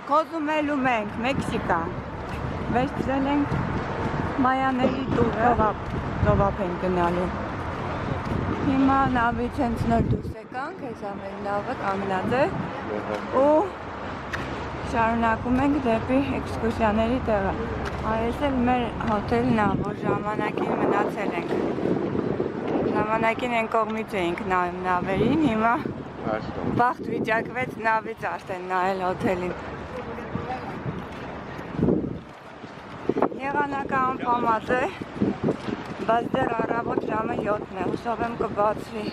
Կոզումելում ենք, Մեքսիկա։ Վերցրել ենք մայաների տուրը, ծովափ ենք գնալու։ Հիմա նավից հենց նոր դուրս եկանք, հեսա մեր նավը կանգնած է ու շարունակում ենք դեպի էքսկուրսիաների տեղը։ Այս էլ մեր հոթելն է, որ ժամանակին մնացել ենք։ Ժամանակին են կողմից էինք նավերին, հիմա բախտ վիճակվեց նավից արդեն նայել հոթելին։ Եղանակը անպամած է, բայց դեռ առավոտ ժամը 7-ն է, հուսով եմ կբացվի։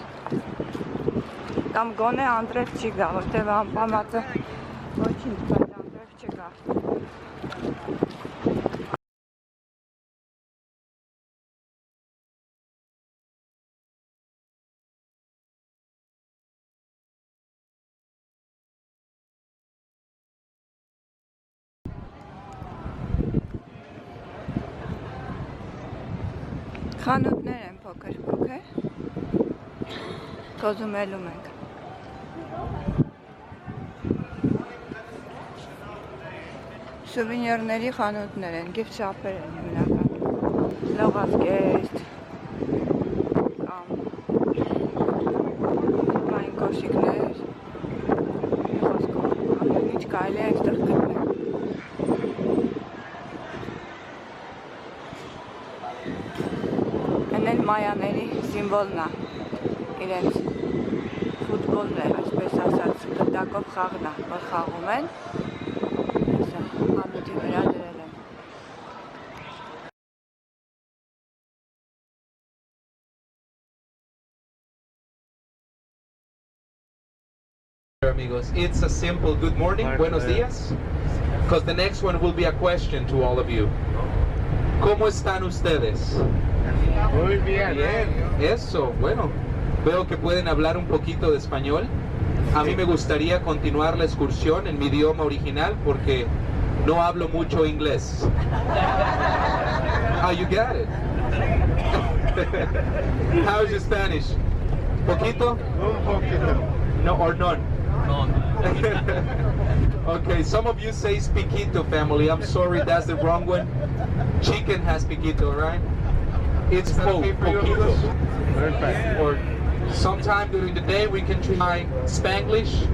Կամ գոնե անտրև չի գա, որտև անպամածը ոչինչ, բայց անտրև չգա։ Խանութներ են փոքր, Կոզումելում ենք։ Սուվենիրների խանութներ են, գիֆտ շապեր են հիմնական, լողազգեստ, կամ մայն կոշիկներ, խոսքով, ամեն ինչ կարելի է այստեղ գտնել։ Են մայաների սիմվոլն է, իրենց ֆուտբոլն է, այսպես ասած, գնդակով խաղն է, որ խաղում են, խանութի վրա դրել են։ Amigos, it's a simple good morning, buenos dias, because the next one will be a question to all of you. ¿Cómo están ustedes? Muy bien. Bien, eso, bueno, veo que pueden hablar un poquito de español. A mí me gustaría continuar la excursión en mi idioma original porque no hablo mucho inglés. Ah, you got it. How's your Spanish? Poquito? Un poquito. No, or none? Okay, some of you say piquito, family. I'm sorry, that's the wrong one. Chicken has piquito, right? It's poquito. Perfect. Or sometime during the day we can try Spanglish,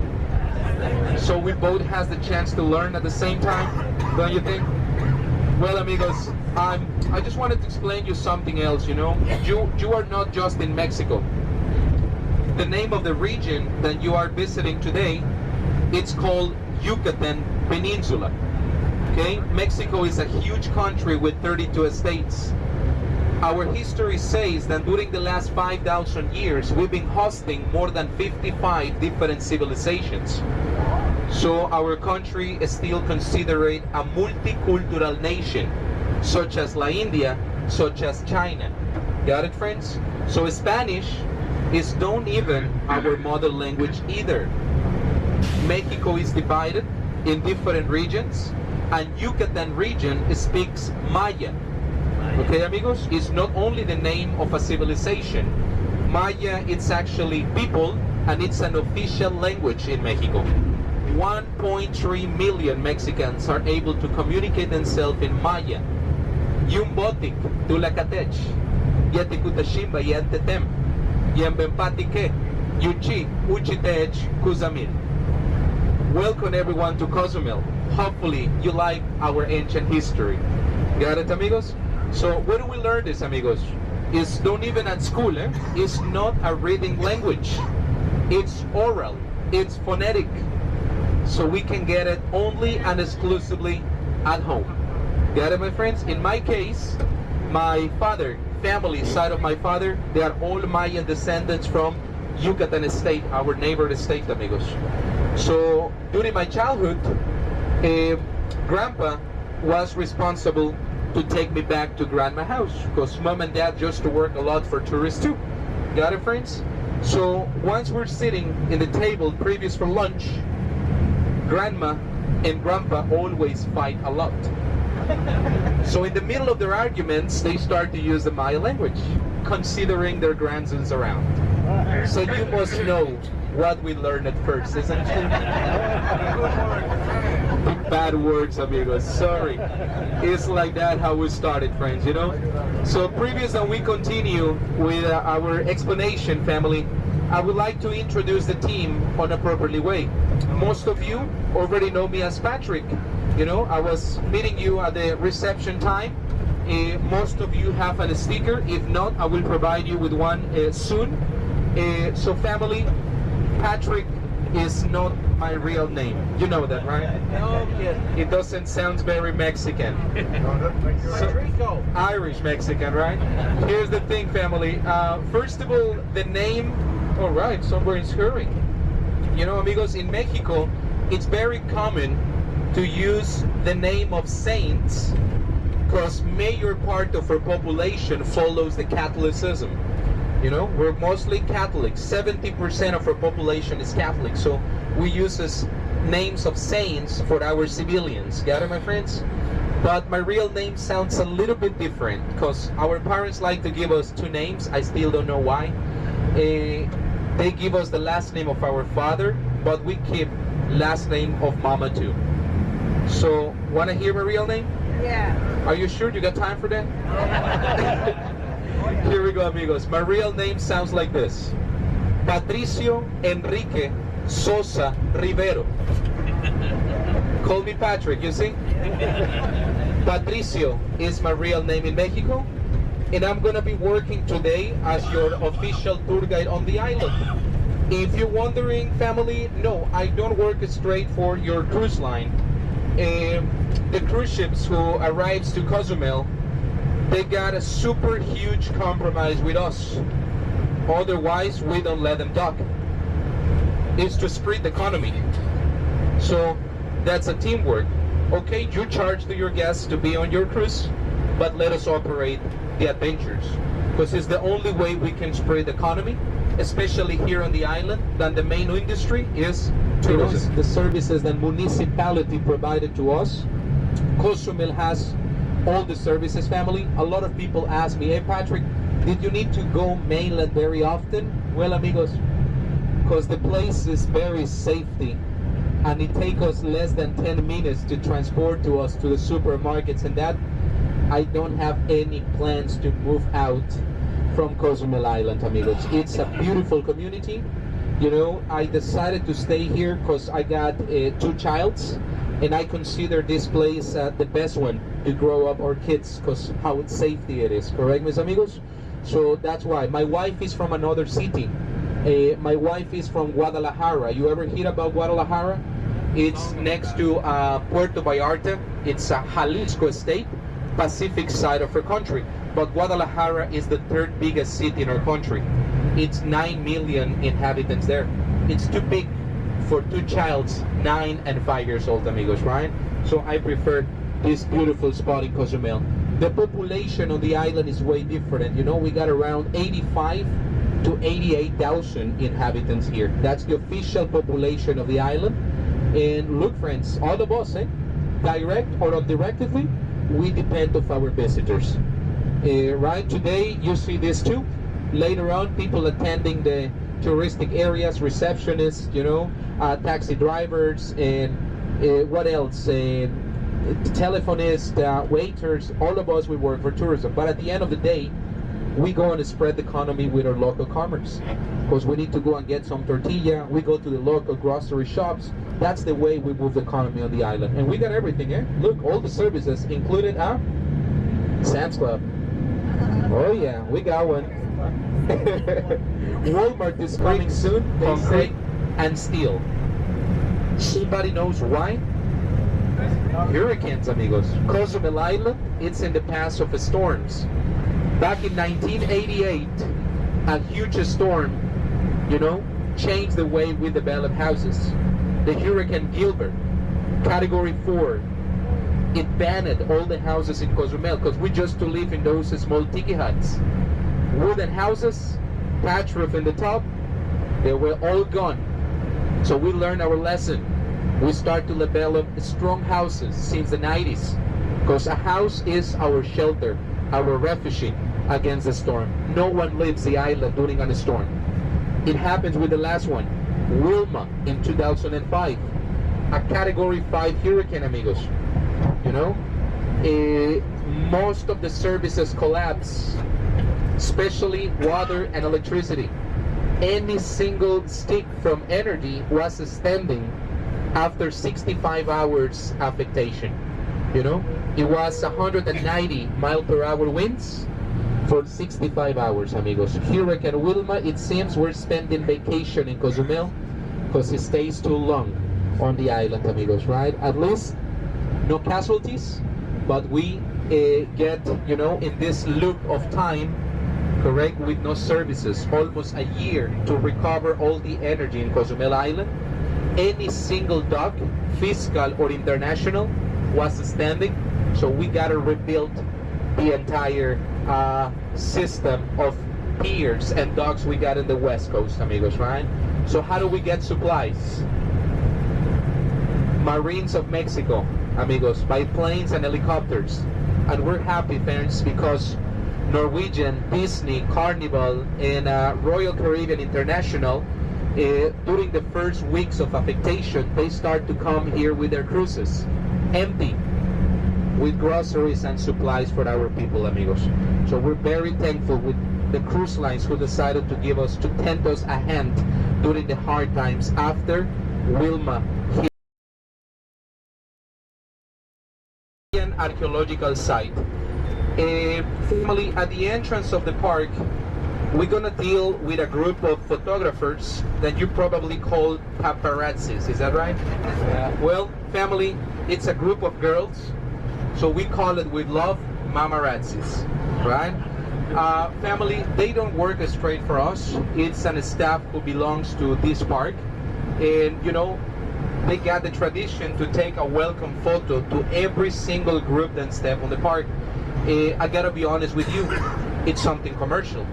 so we both has the chance to learn at the same time, don't you think? Well, amigos, I just wanted to explain you something else. You know, you are not just in Mexico. The name of the region that you are visiting today, it's called Yucatan Peninsula. Okay, Mexico is a huge country with 32 states. Our history says that during the last 5,000 years, we've been hosting more than 55 different civilizations. So our country is still considered a multicultural nation, such as La India, such as China. Got it, friends? So Spanish is not even our mother language either. Mexico is divided in different regions, and Yucatan region speaks Maya. Okay, amigos, it's not only the name of a civilization. Maya, it's actually people, and it's an official language in Mexico. 1.3 million Mexicans are able to communicate themselves in Maya. Yumbotic, Tulacatech, Yatikutashimba, Yantetem, Yambempatike, Yuchi, Uchitech, Cozumel. Welcome everyone to Cozumel. Hopefully you like our ancient history. Got it, amigos? So where do we learn this, amigos? It's not even at school, eh? It's not a reading language. It's oral, it's phonetic. So we can get it only and exclusively at home. Got it, my friends? In my case, my father, family side of my father, they are all Mayan descendants from Yucatan state, our neighbor state, amigos. So during my childhood, grandpa was responsible to take me back to grandma's house because mom and dad used to work a lot for tourists too. Got it, friends? So once we're sitting in the table previous for lunch, grandma and grandpa always fight a lot. So in the middle of their arguments, they start to use the Maya language, considering their grandsons around. So you must know what we learned at first, isn't it? Bad words, amigos. Sorry. It's like that how we started, friends, you know? So previous than we continue with our explanation, family, I would like to introduce the team on a properly way. Most of you already know me as Patrick. You know, I was meeting you at the reception time. Most of you have a sticker. If not, I will provide you with one soon. So family, Patrick is not my real name. You know that, right? No, yes. It doesn't sound very Mexican. So, Irish Mexican, right? Here's the thing, family. First of all, the name, all right, somewhere is hurrying. You know, amigos, in Mexico, it's very common to use the name of saints because major part of our population follows the Catholicism. You know, we're mostly Catholic. 70% of our population is Catholic. So we use as names of saints for our civilians. Got it, my friends? But my real name sounds a little bit different because our parents like to give us two names. I still don't know why. They give us the last name of our father, but we keep last name of mama too. So, wanna hear my real name? Yeah. Are you sure you got time for that? Here we go, amigos. My real name sounds like this. Patricio Enrique Sosa Rivero. Call me Patrick, you see? Patricio is my real name in Mexico. And I'm gonna be working today as your official tour guide on the island. If you're wondering, family, no, I don't work straight for your cruise line. The cruise ships who arrives to Cozumel, they got a super huge compromise with us. Otherwise, we don't let them dock. It's to spread the economy. So that's a teamwork. Okay, you charge to your guests to be on your cruise, but let us operate the adventures. Because it's the only way we can spread the economy, especially here on the island. Then the main industry is tourism. The services that municipality provided to us. Cozumel has all the services, family. A lot of people ask me, hey Patrick, did you need to go mainland very often? Well, amigos, because the place is very safety and it takes us less than 10 minutes to transport to us to the supermarkets, and that I don't have any plans to move out from Cozumel Island, amigos. It's a beautiful community. You know, I decided to stay here because I got two childs, and I consider this place the best one to grow up our kids because how safety it is. Correct, mis amigos? So that's why. My wife is from another city. My wife is from Guadalajara. You ever hear about Guadalajara? It's next to Puerto Vallarta. It's a Jalisco state, Pacific side of our country. But Guadalajara is the third biggest city in our country. It's 9 million inhabitants there. It's too big for two childs, 9 and 5 years old, amigos, right? So I prefer this beautiful spot in Cozumel. The population on the island is way different. You know, we got around 85 to 88,000 inhabitants here. That's the official population of the island. And look, friends, all of us, direct or indirectly, we depend on our visitors. Right, today you see this too. Later on, people attending the touristic areas, receptionists, you know, taxi drivers, and what else? Telephonists, waiters, all of us, we work for tourism. But at the end of the day, we go and spread the economy with our local commerce. Because we need to go and get some tortilla, we go to the local grocery shops. That's the way we move the economy on the island. And we got everything, eh? Look, all the services, including Sam's Club. Oh yeah, we got one. Walmart is coming soon, they say, and steel. Anybody knows why? Hurricanes, amigos. Cozumel Island, it's in the path of storms. Back in 1988, a huge storm, you know, changed the way we develop houses. The Hurricane Gilbert, Category 4, it banned all the houses in Cozumel because we just to live in those small tiki huts. Wooden houses, thatch roof in the top, they were all gone. So we learned our lesson. We start to develop strong houses since the 90s because a house is our shelter, our refuge against the storm. No one leaves the island during a storm. It happens with the last one. Wilma in 2005, a Category 5 hurricane, amigos. You know, most of the services collapsed, especially water and electricity. Any single stick from energy was standing after 65 hours affectation. You know, it was 190 mile per hour winds for 65 hours, amigos. Hurricane Wilma, it seems we're spending vacation in Cozumel because it stays too long on the island, amigos, right? At least no casualties, but we get, you know, in this loop of time, correct, with no services, almost a year to recover all the energy in Cozumel Island. Any single dock, fiscal or international, was standing, so we gotta rebuild the entire system of piers and docks we got in the west coast, amigos, right? So how do we get supplies? Marines of Mexico, amigos, by planes and helicopters. And we're happy, parents, because Norwegian, Disney, Carnival, and Royal Caribbean International, during the first weeks of affectation, they start to come here with their cruises, empty, with groceries and supplies for our people, amigos. So we're very thankful with the cruise lines who decided to give us, to tend us a hand during the hard times after Wilma. Archaeological site. Family, at the entrance of the park, we're gonna deal with a group of photographers that you probably call paparazzis. Is that right? Yeah. Well, family, it's a group of girls, so we call it with love mamarazzis, right? Family, they don't work straight for us. It's an staff who belongs to this park, and you know, they got the tradition to take a welcome photo to every single group that step on the park. I gotta be honest with you, it's something commercial,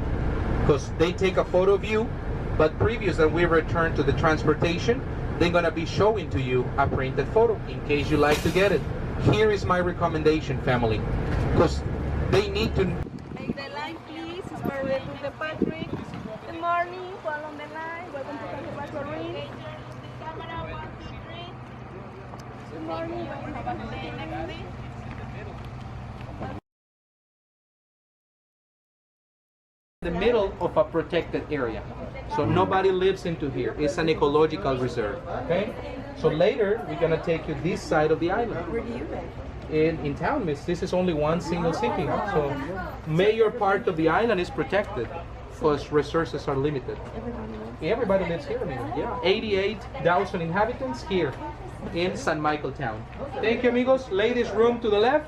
because they take a photo of you, but previous than we return to the transportation, they're gonna be showing to you a printed photo in case you like to get it. Here is my recommendation, family, because they need to. Make the line, please. Start with the Patrick. Good morning. Follow the line. Welcome to San Gervasio. Good morning. The middle of a protected area, so nobody lives into here. It's an ecological reserve. Okay, so later we're gonna take you this side of the island. Where do you live? In town, miss. This is only one single city, so major part of the island is protected because resources are limited. Everybody lives here, man. Yeah, 88,000 inhabitants here in San Michael town. Thank you, amigos. Ladies, room to the left.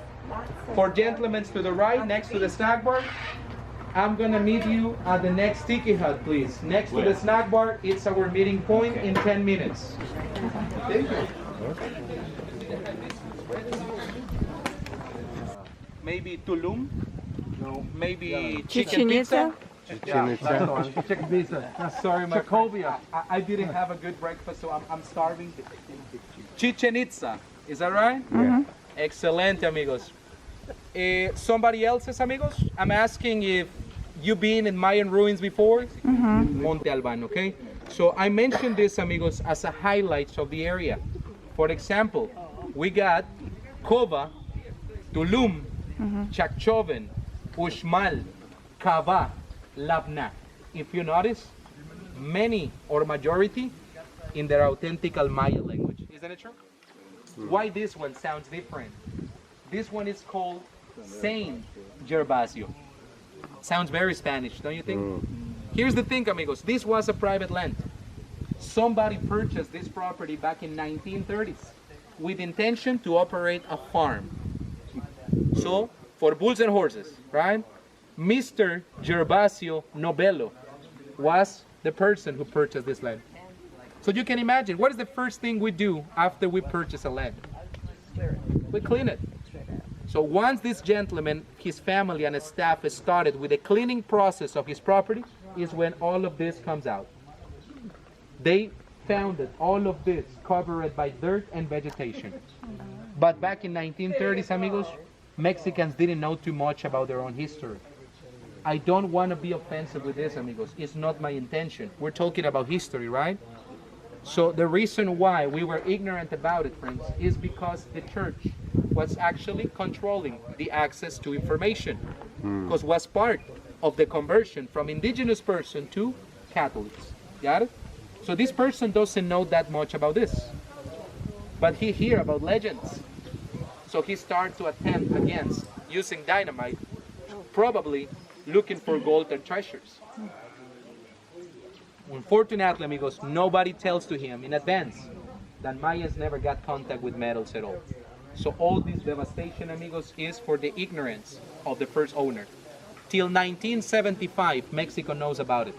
For gentlemen to the right, next to the snack bar. I'm gonna meet you at the next tiki hut, please. Next to the snack bar, it's our meeting point in 10 minutes. Thank you. Maybe Tulum? No. Maybe chicken pizza? Chicken pizza. Sorry, my Chacobia. I didn't have a good breakfast, so I'm starving. Chichen Itza. Is that right? Mm-hmm. Excelente, amigos. Somebody else's, amigos? I'm asking if you've been in Mayan Ruins before? Mm-hmm. Monte Albán, okay? So I mentioned this, amigos, as a highlight of the area. For example, we got Cova, Tulum, Chacchoven, Uxmal, Cava, Labna. If you notice, many or majority in their authentic Maya language. Isn't it true? Why this one sounds different? This one is called San Gervasio. Sounds very Spanish, don't you think? Here's the thing, amigos. This was a private land. Somebody purchased this property back in 1930s with intention to operate a farm. So, for bulls and horses, right? Mr. Gervasio Nobelo was the person who purchased this land. So you can imagine, what is the first thing we do after we purchase a land? We clean it. So once this gentleman, his family and his staff started with the cleaning process of his property, is when all of this comes out. They found that all of this covered by dirt and vegetation. But back in 1930s, amigos, Mexicans didn't know too much about their own history. I don't want to be offensive with this, amigos. It's not my intention. We're talking about history, right? So the reason why we were ignorant about it, friends, is because the church was actually controlling the access to information, because was part of the conversion from indigenous person to Catholics. Got it? So this person doesn't know that much about this, but he hear about legends. So he started to attempt against using dynamite, probably looking for gold and treasures. Unfortunately, amigos, nobody tells to him in advance that Mayans never got contact with metals at all. So all this devastation, amigos, is for the ignorance of the first owner. Till 1975, Mexico knows about it.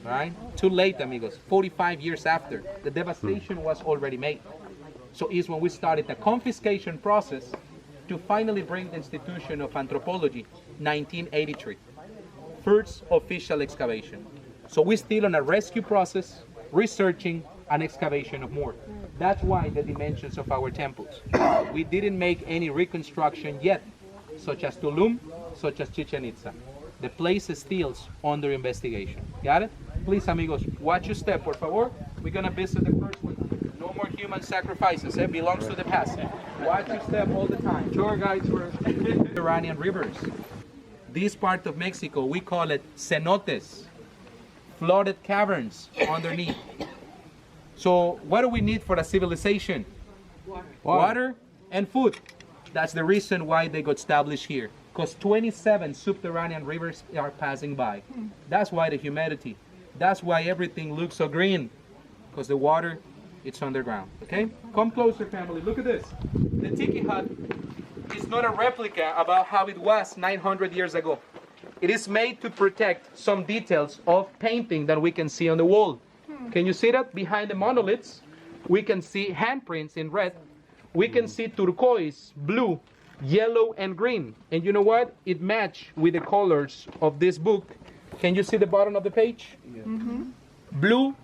Right? Too late, amigos. 45 years after, the devastation was already made. So it's when we started the confiscation process to finally bring the institution of anthropology, 1983. First official excavation. So we're still on a rescue process, researching an excavation of more. That's why the dimensions of our temples. We didn't make any reconstruction yet, such as Tulum, such as Chichen Itza. The place is still under investigation. Got it? Please, amigos, watch your step, por favor. We're gonna visit the first one. No more human sacrifices. It belongs to the past. Watch your step all the time. Tour guides for Mediterranean rivers. This part of Mexico, we call it cenotes, flooded caverns underneath. So what do we need for a civilization? Water and food. That's the reason why they got established here. Because 27 subterranean rivers are passing by. That's why the humidity. That's why everything looks so green. Because the water, it's underground. Okay? Come closer, family. Look at this. The tiki hut is not a replica about how it was 900 years ago. It is made to protect some details of painting that we can see on the wall. Can you see that? Behind the monoliths, we can see handprints in red. We can see turquoise, blue, yellow, and green. And you know what? It matches with the colors of this book. Can you see the bottom of the page? Yeah. Blue,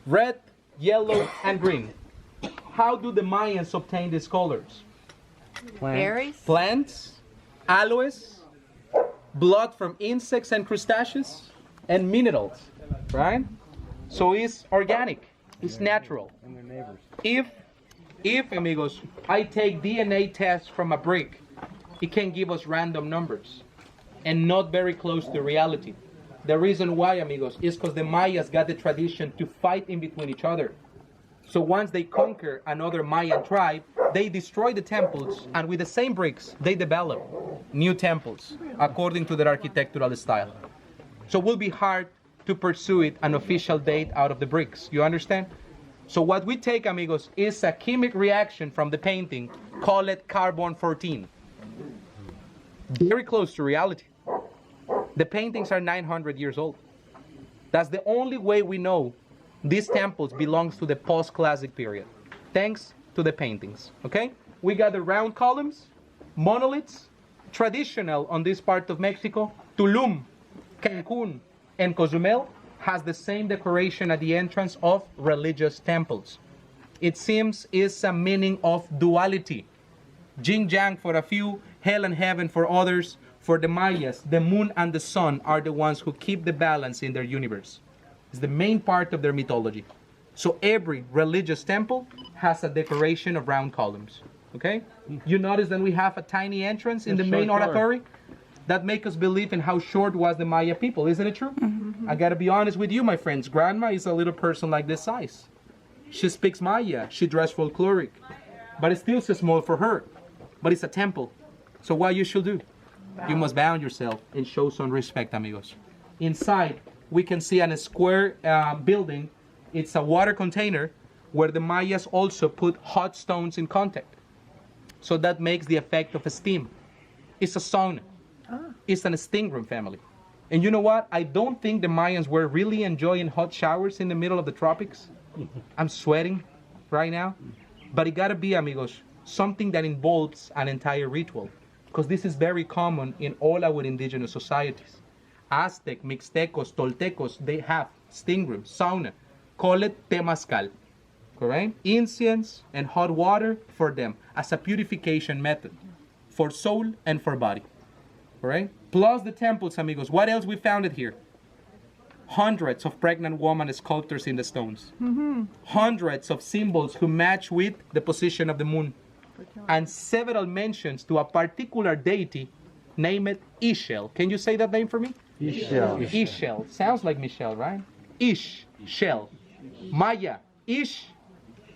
red, yellow, and green. How do the Mayans obtain these colors? Berries? Plants, aloes, blood from insects and crustaceans, and minerals, right? So it's organic, it's natural. And their neighbors. If, amigos, I take DNA tests from a brick, it can give us random numbers and not very close to reality. The reason why, amigos, is because the Mayas got the tradition to fight in between each other. So once they conquer another Mayan tribe, they destroy the temples, and with the same bricks, they develop new temples according to their architectural style. So it will be hard to pursue it an official date out of the bricks. You understand? So what we take, amigos, is a chemic reaction from the painting, call it carbon-14. Very close to reality. The paintings are 900 years old. That's the only way we know these temples belongs to the post-classic period, thanks to the paintings, okay? We got the round columns, monoliths, traditional on this part of Mexico. Tulum, Cancun, and Cozumel has the same decoration at the entrance of religious temples. It seems is a meaning of duality. Yin-yang for a few, hell and heaven for others. For the Mayas, the moon and the sun are the ones who keep the balance in their universe. It's the main part of their mythology. So every religious temple has a decoration of round columns. Okay? You notice that we have a tiny entrance in the main oratory? That make us believe in how short was the Maya people. Isn't it true? I gotta be honest with you, my friends. Grandma is a little person like this size. She speaks Maya. She dressed folkloric. But it's still so small for her. But it's a temple. So what you should do? You must bound yourself and show some respect, amigos. Inside, we can see a square building. It's a water container where the Mayas also put hot stones in contact. So that makes the effect of a steam. It's a sauna. It's an steam room, family. And you know what? I don't think the Mayans were really enjoying hot showers in the middle of the tropics. I'm sweating right now. But it gotta be, amigos, something that involves an entire ritual. Because this is very common in all our indigenous societies. Aztec, Mixtecos, Toltecos, they have steam room, sauna. Call it temazcal, correct? Incense and hot water for them as a purification method for soul and for body, correct? Plus the temples, amigos. What else we found it here? hundreds of pregnant woman sculptures in the stones, hundreds of symbols who match with the position of the moon, and several mentions to a particular deity named Ixchel. Can you say that name for me? Ixchel. Sounds like Michelle, right? Ixchel. Maya. Ish,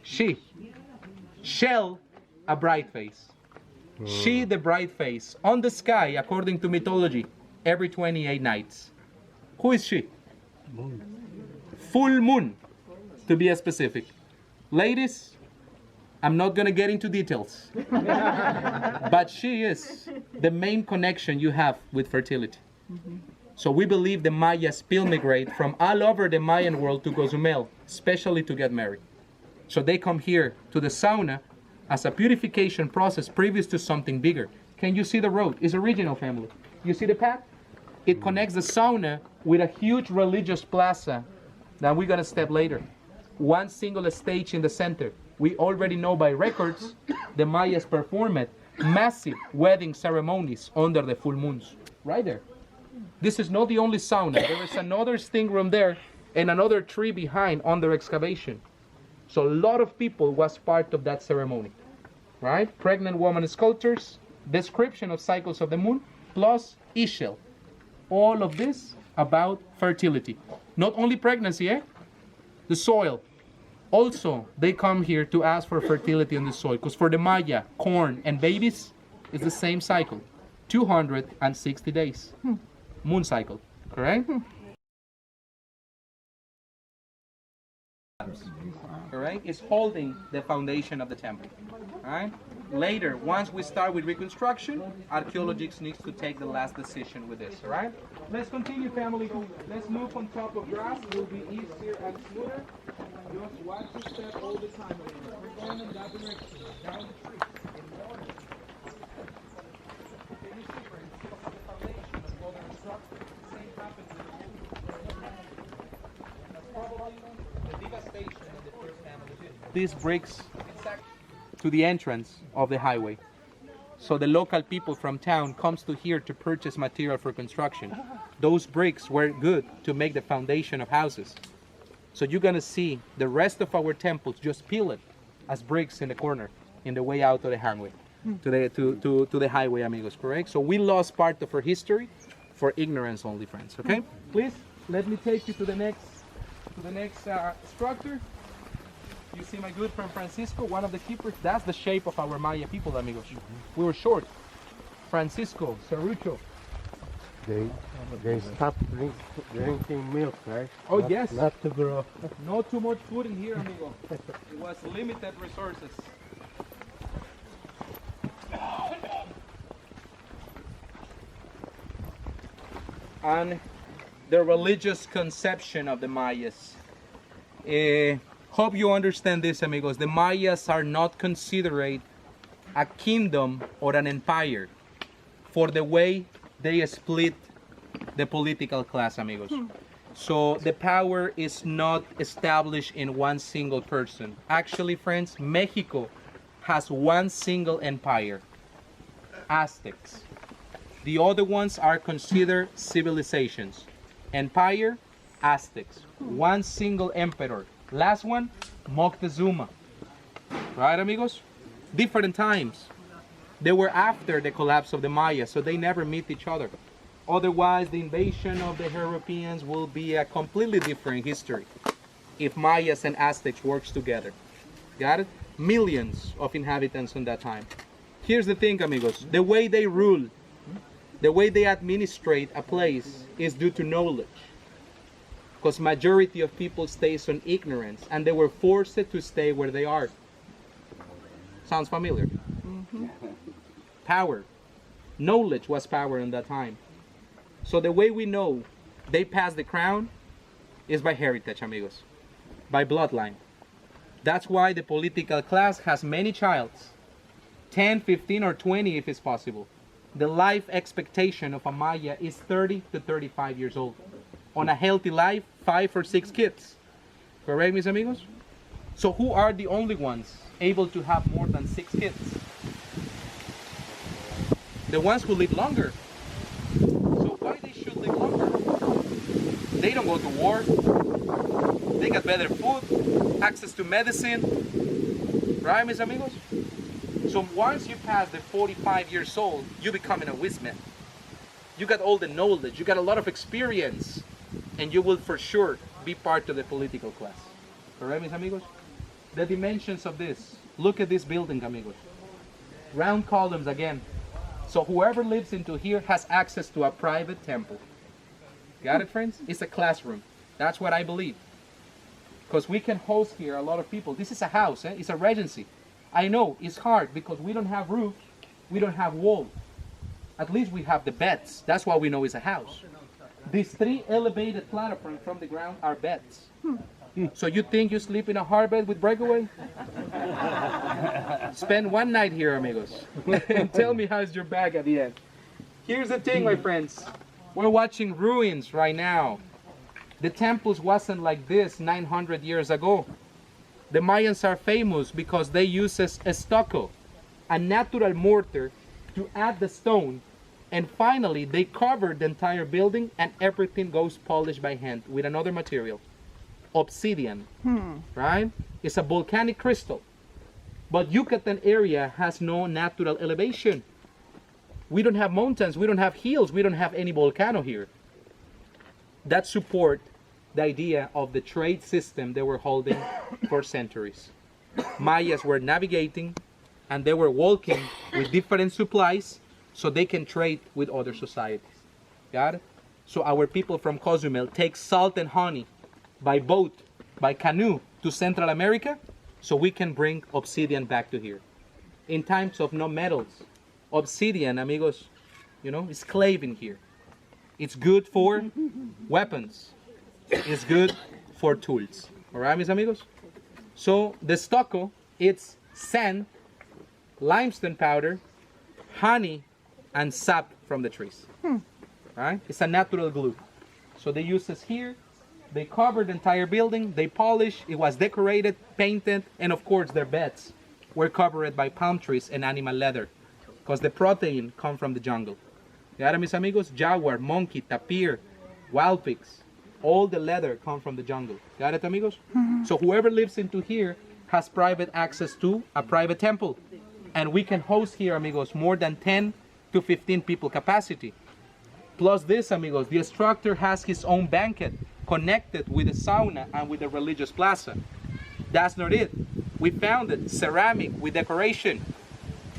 she. Shell, a bright face. She, the bright face. On the sky, according to mythology, every 28 nights. Who is she? Full moon, to be specific. Ladies, I'm not going to get into details. But she is the main connection you have with fertility. So we believe the Mayas pilgrimate from all over the Mayan world to Cozumel, especially to get married. So they come here to the sauna as a purification process previous to something bigger. Can you see the road? It's original, family. You see the path? It connects the sauna with a huge religious plaza that we're going to step later. One single stage in the center. We already know by records the Mayas performed massive wedding ceremonies under the full moons. Right there. This is not the only sauna. There is another sting room there and another tree behind under excavation. So a lot of people was part of that ceremony. Right? Pregnant woman sculptures, description of cycles of the moon, plus Ixchel. All of this about fertility. Not only pregnancy, the soil. Also, they come here to ask for fertility in the soil, because for the Maya, corn and babies is the same cycle, 260 days. Moon cycle, correct? Correct? It's holding the foundation of the temple. Right? Later, once we start with reconstruction, archaeologists need to take the last decision with this. All right? Let's continue, family. Let's move on top of grass. It will be easier and smoother. Just watch your step all the time. We're going in that direction. Down the tree. Can you see, friends? The foundation of all the structure. Same happened to the That's probably the devastation of the first family did. These bricks to the entrance of the highway. So the local people from town comes to here to purchase material for construction. Those bricks were good to make the foundation of houses. So you're gonna see the rest of our temples just peeled as bricks in the corner, in the way out of the highway, to the highway, amigos, correct? So we lost part of our history for ignorance only, friends, okay? Please, let me take you to the next structure. You see my good friend Francisco, one of the keepers. That's the shape of our Maya people, amigos. We were short. Francisco, Cerrucho. They stopped drinking milk, right? Oh, yes. Not to grow. Not too much food in here, amigo. It was limited resources. And the religious conception of the Mayas. Hope you understand this, amigos. The Mayas are not considered a kingdom or an empire for the way they split the political class, amigos. So the power is not established in one single person. Actually, friends, Mexico has one single empire, Aztecs. The other ones are considered civilizations. Empire, Aztecs. One single emperor. Last one, Moctezuma. Right, amigos? Different times. They were after the collapse of the Maya, so they never meet each other. Otherwise, the invasion of the Europeans will be a completely different history if Mayas and Aztecs works together. Got it? Millions of inhabitants in that time. Here's the thing, amigos. The way they rule, the way they administrate a place is due to knowledge. Because majority of people stays on ignorance, and they were forced to stay where they are. Sounds familiar? Power. Knowledge was power in that time. So the way we know they passed the crown is by heritage, amigos. By bloodline. That's why the political class has many childs. 10, 15, or 20 if it's possible. The life expectation of a Maya is 30 to 35 years old. On a healthy life, 5 or 6 kids. Correct, mis amigos? So who are the only ones able to have more than 6 kids? The ones who live longer. So why they should live longer? They don't go to war. They got better food, access to medicine. Right, mis amigos? So once you pass the 45 years old, you becoming a wise man. You got all the knowledge, you got a lot of experience, and you will for sure be part of the political class. Correct, mis amigos? The dimensions of this. Look at this building, amigos. Round columns again. So whoever lives into here has access to a private temple. Got it, friends? It's a classroom. That's what I believe. Because we can host here a lot of people. This is a house, it's a regency. I know it's hard because we don't have roof, we don't have wall. At least we have the beds. That's why we know it's a house. These 3 elevated platforms from the ground are beds. So you think you sleep in a hard bed with Breakaway? Spend one night here, amigos. And tell me how's your bag at the end. Here's the thing, my friends. We're watching ruins right now. The temples wasn't like this 900 years ago. The Mayans are famous because they use a stucco, a natural mortar, to add the stone. And finally, they covered the entire building and everything goes polished by hand with another material. Obsidian, right? It's a volcanic crystal. But Yucatan area has no natural elevation. We don't have mountains, we don't have hills, we don't have any volcano here. That support the idea of the trade system they were holding for centuries. Mayas were navigating and they were walking with different supplies so they can trade with other societies. Got it? So our people from Cozumel take salt and honey by boat, by canoe to Central America so we can bring obsidian back to here. In times of no metals, obsidian, amigos, you know, is claving here. It's good for weapons. It's good for tools. All right, mis amigos? So the stucco, it's sand, limestone powder, honey, and sap from the trees. Right? It's a natural glue. So they use this here. They covered the entire building. They polished. It was decorated, painted, and of course their beds were covered by palm trees and animal leather, because the protein come from the jungle. Got it, mis amigos? Jaguar, monkey, tapir, wild pigs. All the leather come from the jungle. Got it, amigos? So whoever lives into here has private access to a private temple. And we can host here, amigos, more than 10 to 15 people capacity. Plus this, amigos, the instructor has his own banquet connected with the sauna and with the religious plaza. That's not it. We found it, ceramic with decoration.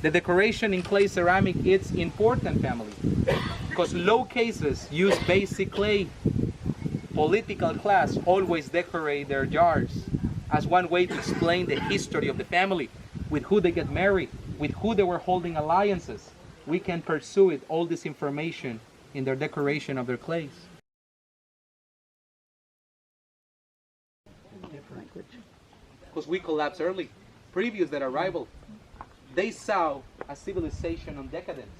The decoration in clay ceramic, it's important, family, because low cases use basic clay. Political class always decorate their jars as one way to explain the history of the family, with who they get married, with who they were holding alliances. We can pursue it, all this information in their decoration of their clays. Because we collapsed early, previous their arrival. They saw a civilization on decadence.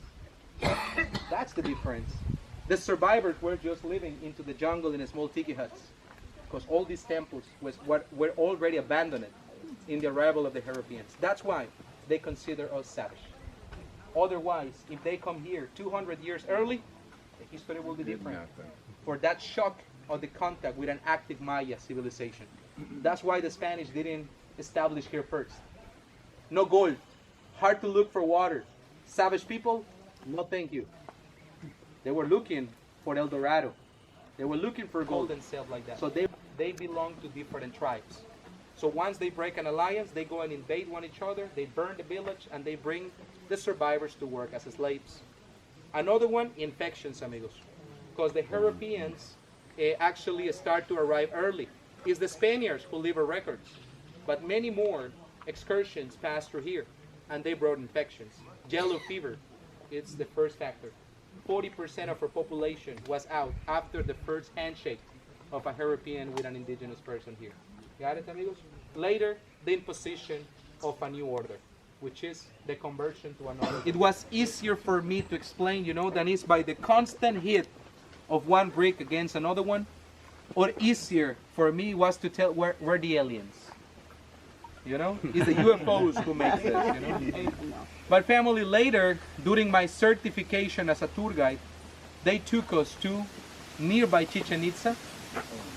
That's the difference. The survivors were just living into the jungle in small tiki huts, because all these temples were already abandoned in the arrival of the Europeans. That's why they consider us savage. Otherwise, if they come here 200 years early, the history will be different. For that shock of the contact with an active Maya civilization. That's why the Spanish didn't establish here first. No gold, hard to look for water. Savage people, no thank you. They were looking for El Dorado. They were looking for gold and stuff like that. So they belong to different tribes. So once they break an alliance, they go and invade each other, they burn the village, and they bring the survivors to work as slaves. Another one, infections, amigos. Because the Europeans actually start to arrive early. It's the Spaniards who leave our records. But many more excursions passed through here, and they brought infections. Yellow fever, it's the first factor. 40% of our population was out after the first handshake of a European with an indigenous person here. Got it, amigos? Later, the imposition of a new order, which is the conversion to another. It was easier for me to explain, you know, than it's by the constant hit of one brick against another one, or easier for me was to tell where the aliens. You know, it's the UFOs who make this, you know. But family, later, during my certification as a tour guide, they took us to nearby Chichen Itza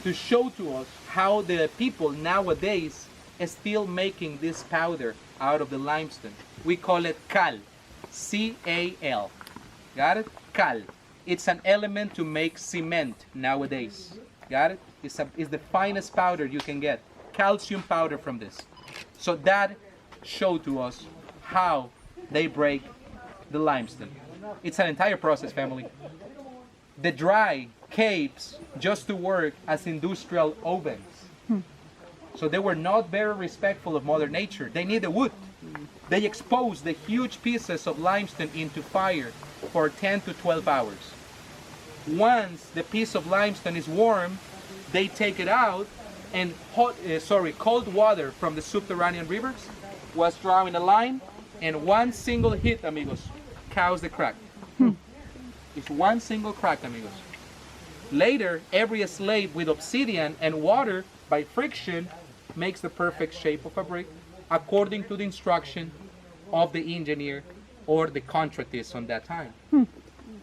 to show to us how the people nowadays are still making this powder out of the limestone. We call it cal, C-A-L. Got it? Cal. It's an element to make cement nowadays. Got it? It's the finest powder you can get. Calcium powder from this. So that showed to us how they break the limestone. It's an entire process, family. The dry caves just to work as industrial ovens. So they were not very respectful of Mother Nature. They need the wood. They expose the huge pieces of limestone into fire for 10 to 12 hours. Once the piece of limestone is warm, they take it out, and cold water from the subterranean rivers was drawn in a line, and one single hit, amigos, cows the crack. It's one single crack, amigos. Later, every slave with obsidian and water by friction makes the perfect shape of a brick according to the instruction of the engineer or the contractist on that time.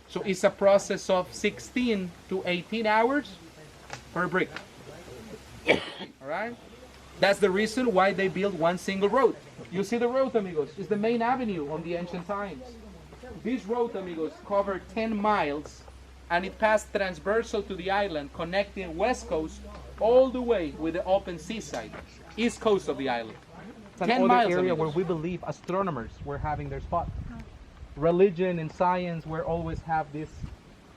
So it's a process of 16 to 18 hours per brick. All right? That's the reason why they built one single road. You see the road, amigos, is the main avenue on the ancient times. This road, amigos, covered 10 miles, and it passed transversal to the island, connecting west coast all the way with the open seaside, east coast of the island. It's an 10 other miles, area amigos. where we believe astronomers were having their spot. Religion and science will always have this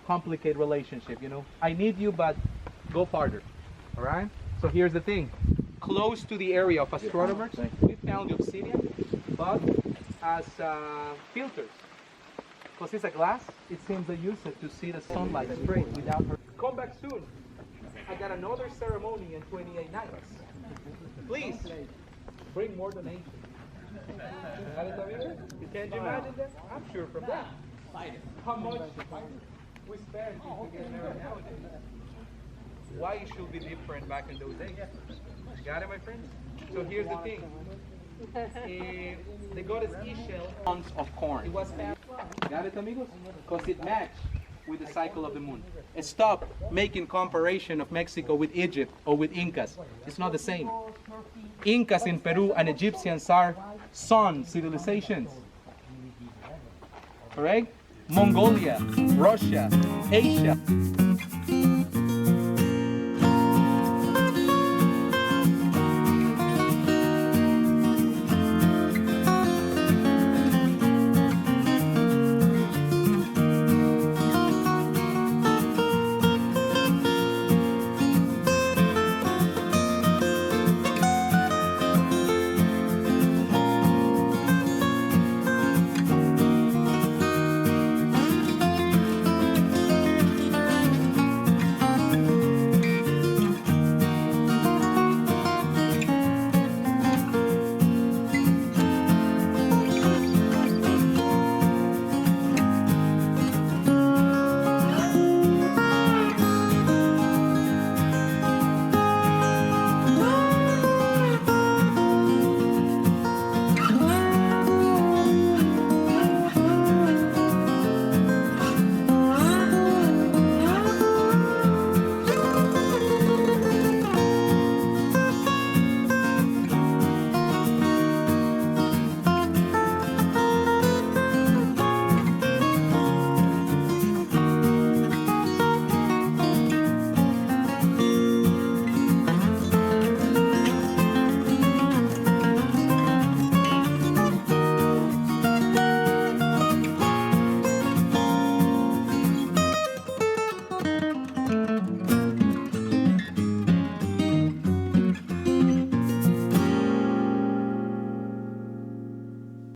complicated relationship, you know. I need you, but go farther. All right? So here's the thing. Close to the area of astronomers, we found the obsidian, but as filters. Because it's a glass, it seems they use it to see the sunlight straight without her. Come back soon. I got another ceremony in 28 nights. Please, bring more donations. You can't imagine that? I'm sure from that. How much we spend to get married nowadays? Why it should be different back in those days? Got it, my friends? So here's the thing. The goddess Ix Cheli, tons of corn. It was found. Got it, amigos? Because it matched with the cycle of the moon. Stop making comparison of Mexico with Egypt or with Incas. It's not the same. Incas in Peru and Egyptians are sun civilizations. Correct? Mongolia, Russia, Asia.